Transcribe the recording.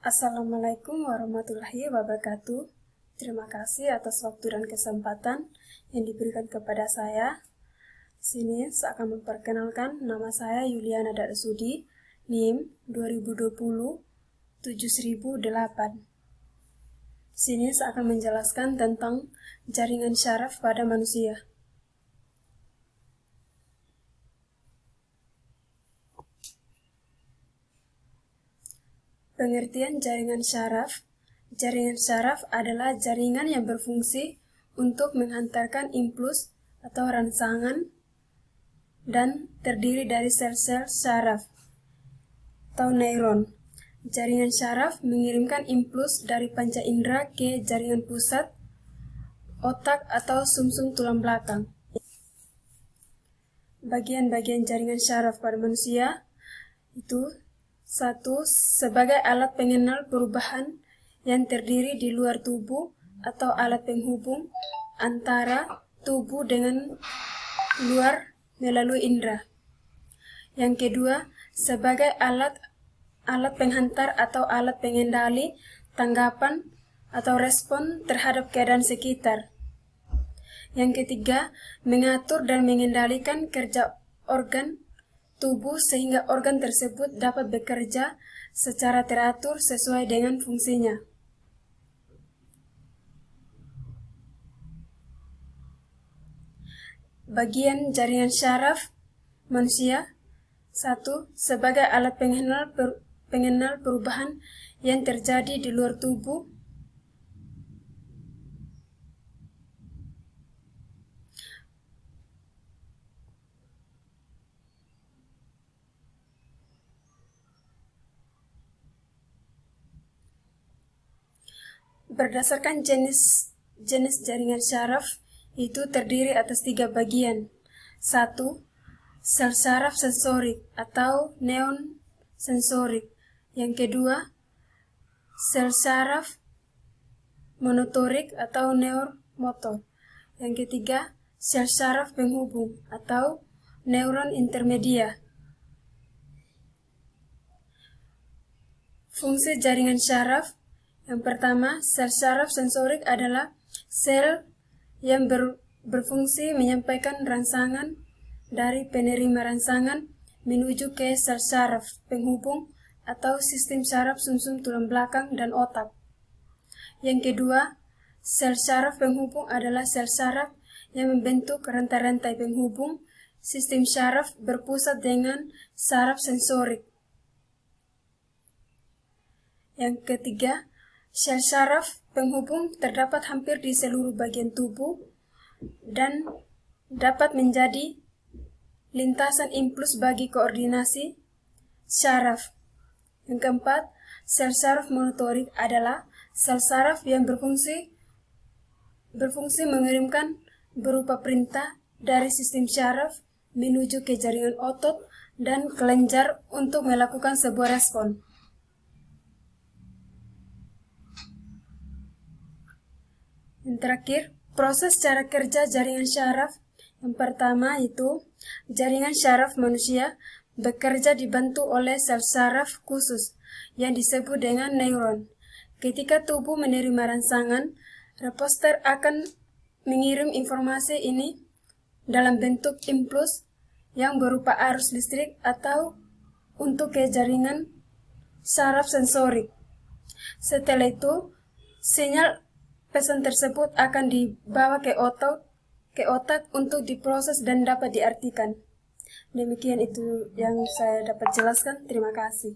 Assalamualaikum warahmatullahi wabarakatuh. Terima kasih atas waktu dan kesempatan yang diberikan kepada saya. Sini saya akan memperkenalkan nama saya Yuliana Darsudi, NIM 2020 7008. Sini saya akan menjelaskan tentang jaringan syaraf pada manusia. Pengertian jaringan syaraf. Jaringan syaraf adalah jaringan yang berfungsi untuk menghantarkan impuls atau rangsangan dan terdiri dari sel-sel syaraf atau neuron. Jaringan syaraf mengirimkan impuls dari panca indera ke jaringan pusat, otak atau sumsum tulang belakang. Bagian-bagian jaringan syaraf pada manusia itu: 1. Sebagai alat pengenal perubahan yang terdiri di luar tubuh atau alat penghubung antara tubuh dengan luar melalui indera. Yang kedua, sebagai alat penghantar atau alat pengendali tanggapan atau respon terhadap keadaan sekitar. Yang ketiga, mengatur dan mengendalikan kerja organ tubuh sehingga organ tersebut dapat bekerja secara teratur sesuai dengan fungsinya. Bagian jaringan syaraf manusia: 1. Sebagai alat pengenal perubahan yang terjadi di luar tubuh. Berdasarkan jenis jaringan syaraf itu terdiri atas 3 bagian. 1. Sel syaraf sensorik atau neon sensorik. Yang kedua, sel syaraf monotorik atau neuromotor. Yang ketiga, sel syaraf penghubung atau neuron intermedia. Fungsi jaringan syaraf: yang pertama, sel syaraf sensorik adalah sel yang berfungsi menyampaikan rangsangan dari penerima rangsangan menuju ke sel syaraf penghubung atau sistem syaraf sumsum tulang belakang dan otak. Yang kedua, sel syaraf penghubung adalah sel syaraf yang membentuk rantai-rantai penghubung sistem syaraf berpusat dengan syaraf sensorik. Yang ketiga, sel syaraf penghubung terdapat hampir di seluruh bagian tubuh dan dapat menjadi lintasan impuls bagi koordinasi syaraf. Yang keempat, sel syaraf motorik adalah sel syaraf yang berfungsi mengirimkan berupa perintah dari sistem syaraf menuju ke jaringan otot dan kelenjar untuk melakukan sebuah respon. Yang terakhir, proses cara kerja jaringan syaraf. Yang pertama itu, jaringan syaraf manusia bekerja dibantu oleh sel syaraf khusus yang disebut dengan neuron. Ketika tubuh menerima rangsangan, reposter akan mengirim informasi ini dalam bentuk impuls yang berupa arus listrik atau untuk ke jaringan syaraf sensorik. Setelah itu, sinyal pesan tersebut akan dibawa ke otak untuk diproses dan dapat diartikan. Demikian itu yang saya dapat jelaskan. Terima kasih.